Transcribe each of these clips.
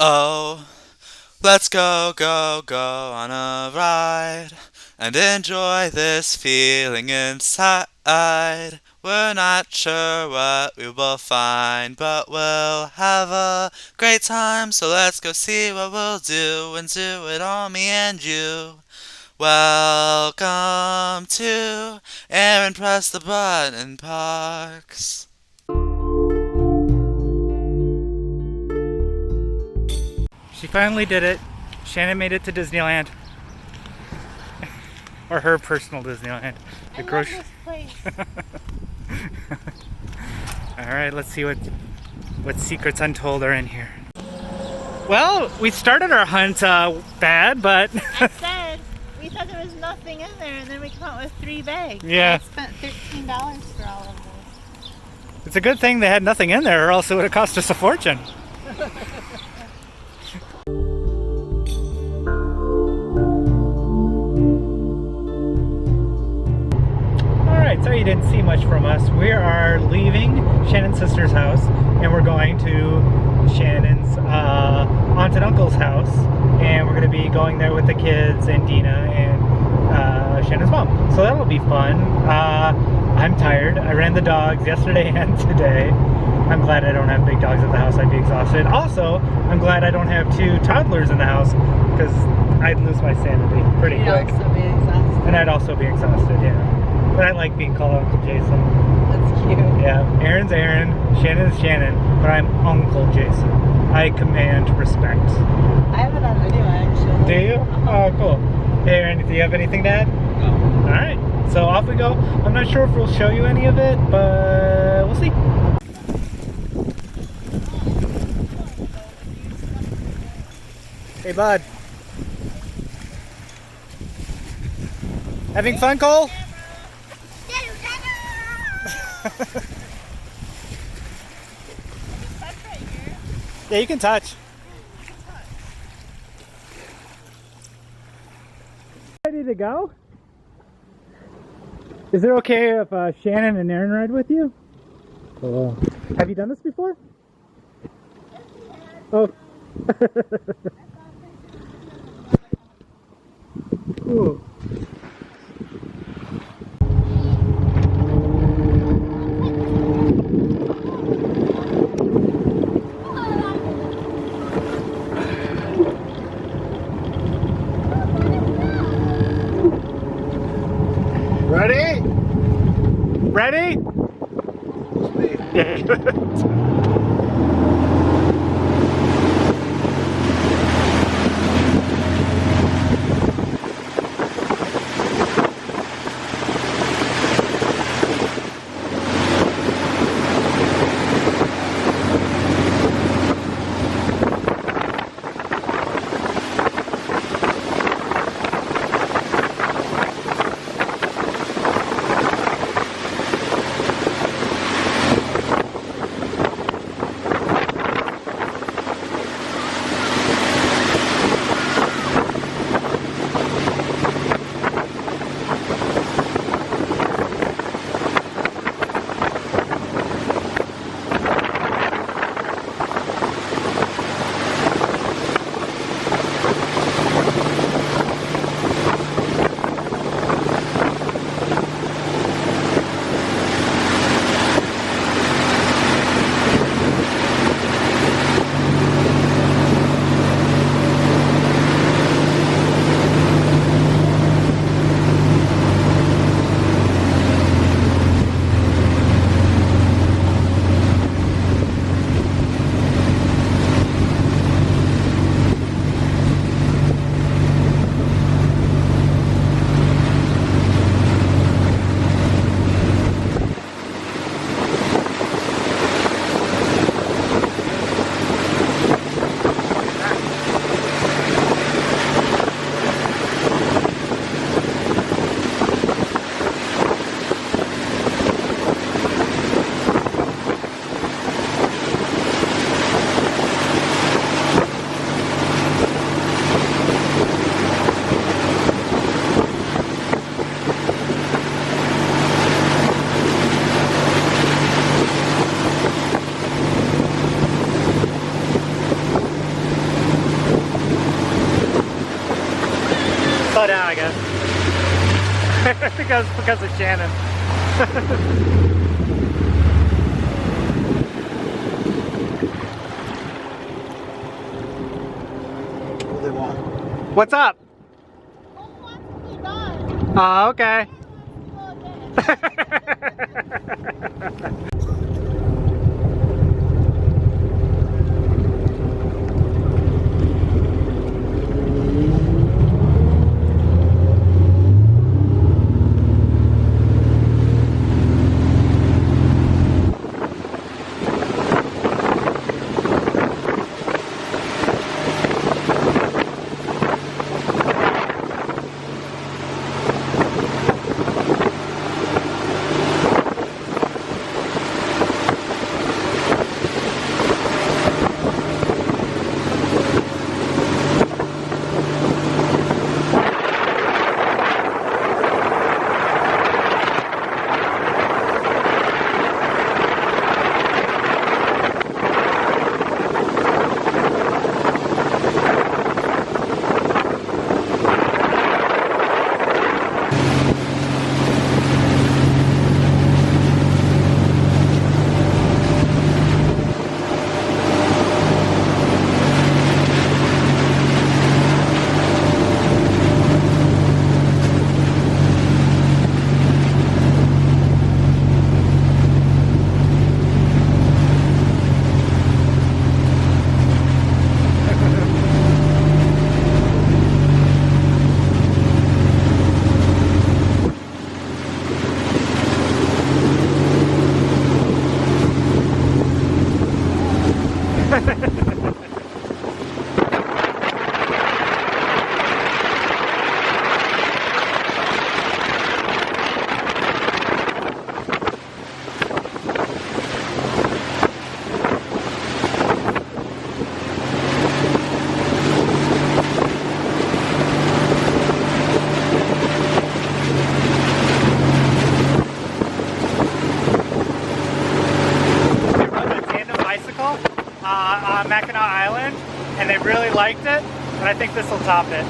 Oh, let's go, go, go on a ride and enjoy this feeling inside. We're not sure what we will find, but we'll have a great time. So let's go see what we'll do and do it all, me and you. Welcome to Aaron Press the Button Parks. She finally did it. Shannon made it to Disneyland. Or her personal Disneyland. I love this place. Alright, let's see what secrets untold are in here. Well, we started our hunt bad, but I said we thought there was nothing in there, and then we come out with 3 bags. Yeah. I spent $13 for all of those. it's a good thing they had nothing in there, or else it would have cost us a fortune. Alright, so you didn't see much from us. We are leaving Shannon's sister's house, and we're going to Shannon's aunt and uncle's house, and we're going to be going there with the kids and Dina and Shannon's mom. So that'll be fun. I'm tired. I ran the dogs yesterday and today. I'm glad I don't have big dogs at the house. I'd be exhausted. Also, I'm glad I don't have 2 toddlers in the house, because I'd lose my sanity pretty quick. You'd also be exhausted. And I'd also be exhausted, yeah. But I like being called Uncle Jason. That's cute. Yeah, Aaron's Aaron, Shannon's Shannon, but I'm Uncle Jason. I command respect. I have it on video actually. Do you? Oh, cool. Hey, Aaron, do you have anything to add? No. Alright, so off we go. I'm not sure if we'll show you any of it, but we'll see. Hey, bud. Having fun, Cole? Yeah, you can touch. Ready to go? Is it okay if Shannon and Aaron ride with you? Cool. Have you done this before? Oh. Cool. Ready? Ready? slow down, I guess. because of Shannon. What do they want? What's up? Who wants to be done? Oh, okay. Well, again. On Mackinac Island, and they really liked it, and I think this will top it.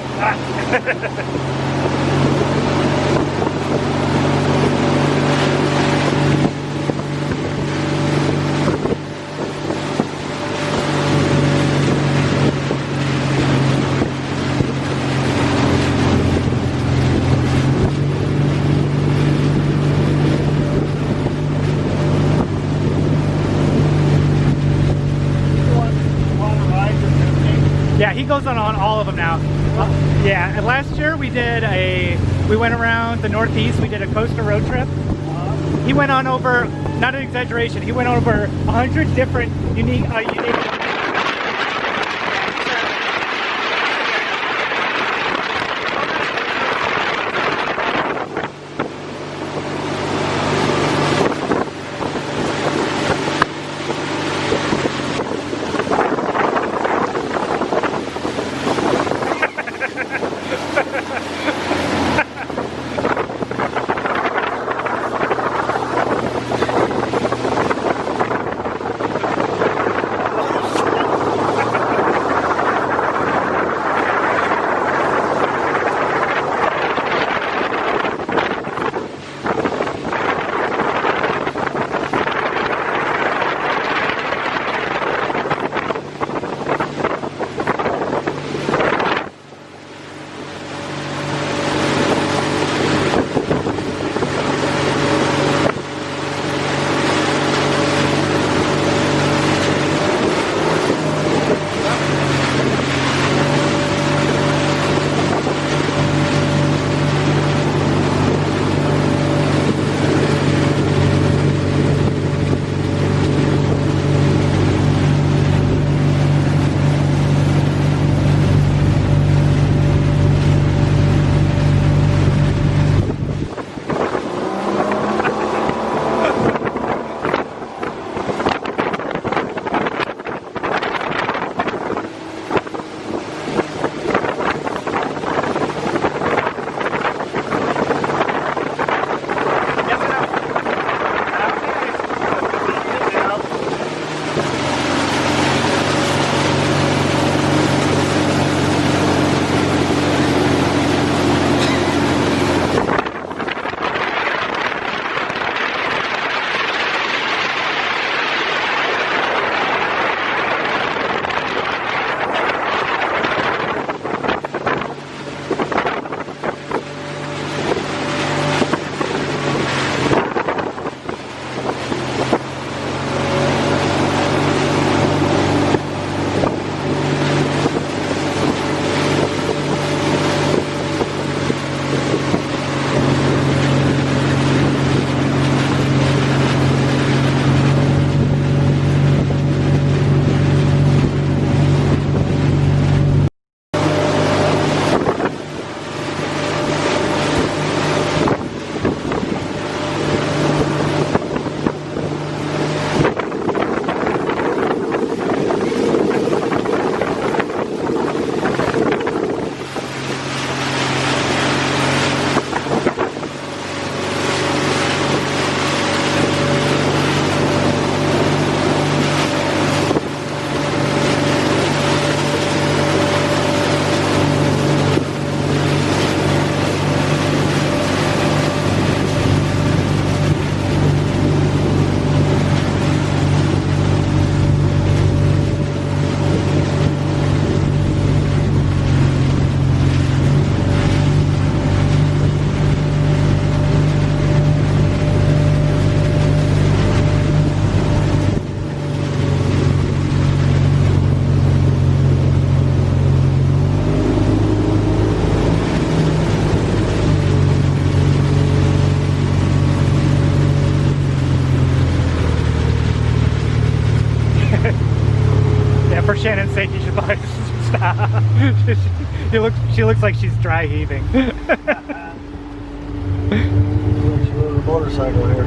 Yeah, he goes on all of them now. Yeah, and last year we went around the Northeast, we did a coaster road trip. He went on over, not an exaggeration, he went over 100 different unique Stop. She looks like she's dry heaving. She rode a motorcycle here.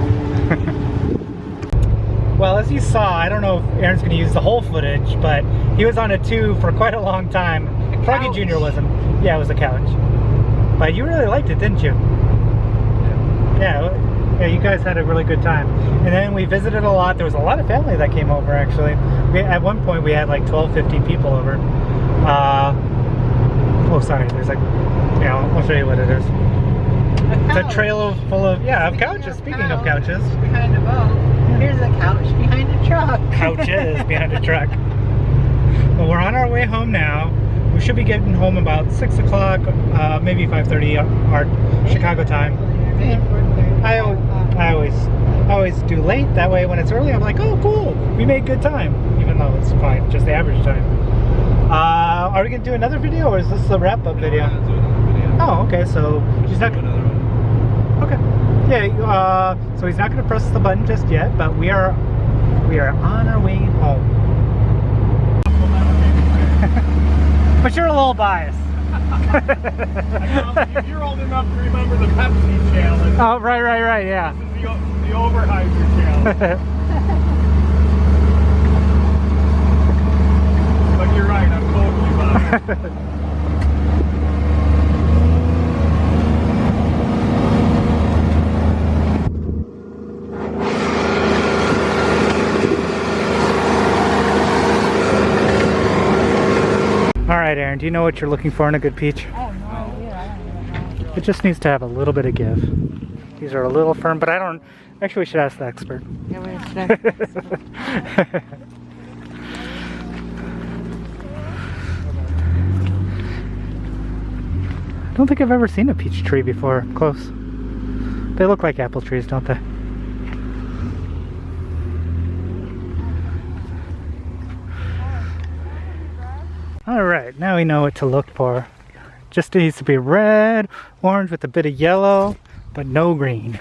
Well, as you saw, I don't know if Aaron's going to use the whole footage, but he was on a 2 for quite a long time. Froggy Jr. wasn't. Yeah, it was a couch. But you really liked it, didn't you? Yeah, you guys had a really good time. And then we visited a lot. There was a lot of family that came over, actually. At one point, we had like 12, 15 people over. Oh, sorry. There's like, yeah, I'll show you what it is. It's a trailer full of, of couches. Speaking of couches. Behind a boat. Here's a couch behind a truck. Couches behind a truck. Well, we're on our way home now. We should be getting home about 6 o'clock, maybe 5:30 our Chicago time. I always do late. That way, when it's early, I'm like, oh, cool, we made good time, even though it's fine, just the average time. Are we gonna do another video, or is this the wrap-up video? Oh, okay. So he's not gonna. Okay. Yeah. So he's not gonna press the button just yet, but we are on our way home. But you're a little biased. You're old enough to remember the Pepsi challenge. Oh, right, yeah. This is the Oberheiser challenge. But you're right, I'm totally biased. Alright, Aaron, do you know what you're looking for in a good peach? I have no idea. I don't even know. It just needs to have a little bit of give. These are a little firm, but I don't... Actually, we should ask the expert. Yeah, we I don't think I've ever seen a peach tree before, close. They look like apple trees, don't they? Alright, now we know what to look for. Just needs to be red, orange with a bit of yellow, but no green.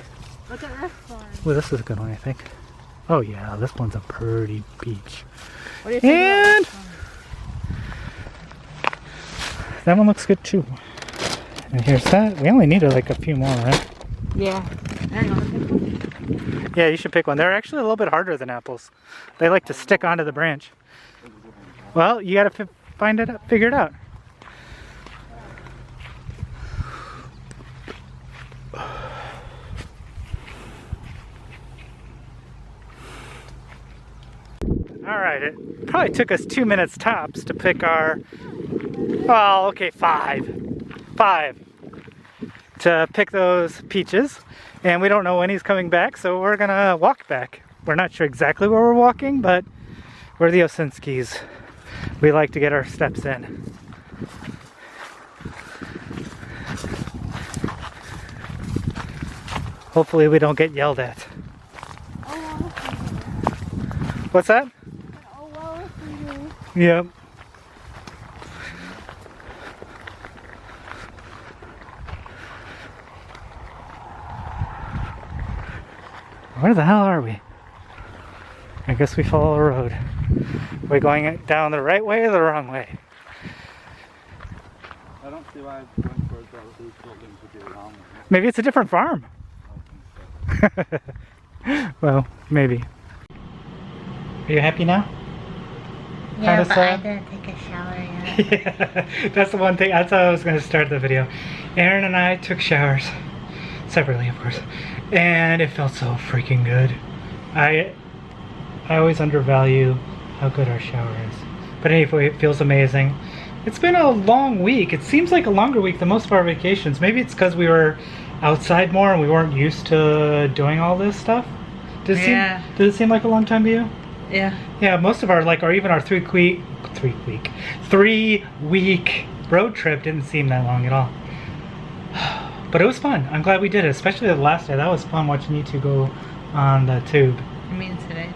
Look at this one. Well, this is a good one, I think. Oh yeah, this one's a pretty peach. What do you think And about that one looks good too. And here's that. We only needed like a few more, right? Yeah. I don't know. Yeah, you should pick one. They're actually a little bit harder than apples. They like to stick onto the branch. Well, you gotta figure it out. Alright, it probably took us 2 minutes tops to pick our, well, okay, five to pick those peaches. And we don't know when he's coming back, so we're gonna walk back. We're not sure exactly where we're walking, but we're the Osinskis. We like to get our steps in. Hopefully we don't get yelled at. What's that? Oh, well, if we do. Yep. Where the hell are we? I guess we follow the road. Are we going down the right way or the wrong way? I don't see why I'm going towards all these buildings would be wrong. Maybe it's a different farm. Well, maybe. Are you happy now? Yeah, Kinda but I sad? didn't take a shower yet. Yeah, that's the one thing. That's how I was going to start the video. Aaron and I took showers. Separately, of course. And it felt so freaking good. I always undervalue how good our shower is. But anyway, it feels amazing. It's been a long week. It seems like a longer week than most of our vacations. Maybe it's because we were outside more and we weren't used to doing all this stuff. Does it seem like a long time to you? Yeah. Yeah, most of our, like, or even our 3 week road trip didn't seem that long at all. But it was fun. I'm glad we did it, especially the last day. That was fun watching you two go on the tube. I mean today.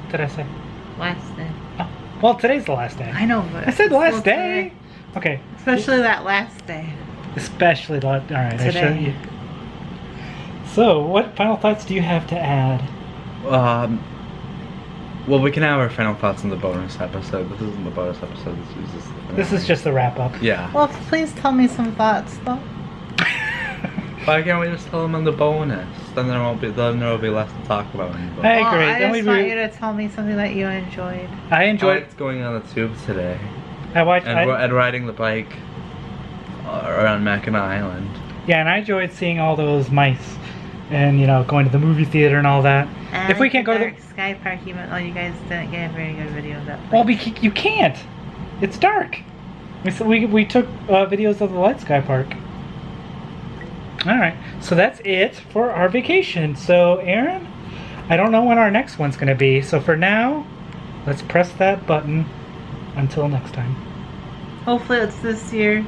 What did I say? Last day. Oh, well, today's the last day. I know, but I said it's last still day. today. Okay. Especially that last day. Especially the last. All right. I Today. showed you. So, what final thoughts do you have to add? Well, we can have our final thoughts in the bonus episode. This isn't the bonus episode. This is just the wrap up. Yeah. Well, please tell me some thoughts, though. Why can't we just tell them on the bonus? Then there will be less to talk about. In the bonus. I Well, agree. I Then just we'd want be- you to tell me something that you enjoyed. I I enjoyed. liked going on the tube today I watched. and riding the bike around Mackinac Island. Yeah, and I enjoyed seeing all those mice, and going to the movie theater and all that. And If we can't go to the, Dark Sky Park, even though you guys didn't get a very good video of that. well, you can't. It's dark. We took videos of the Light Sky Park. All right, so that's it for our vacation. So, Aaron, I don't know when our next one's going to be. So for now, let's press that button until next time. Hopefully it's this year.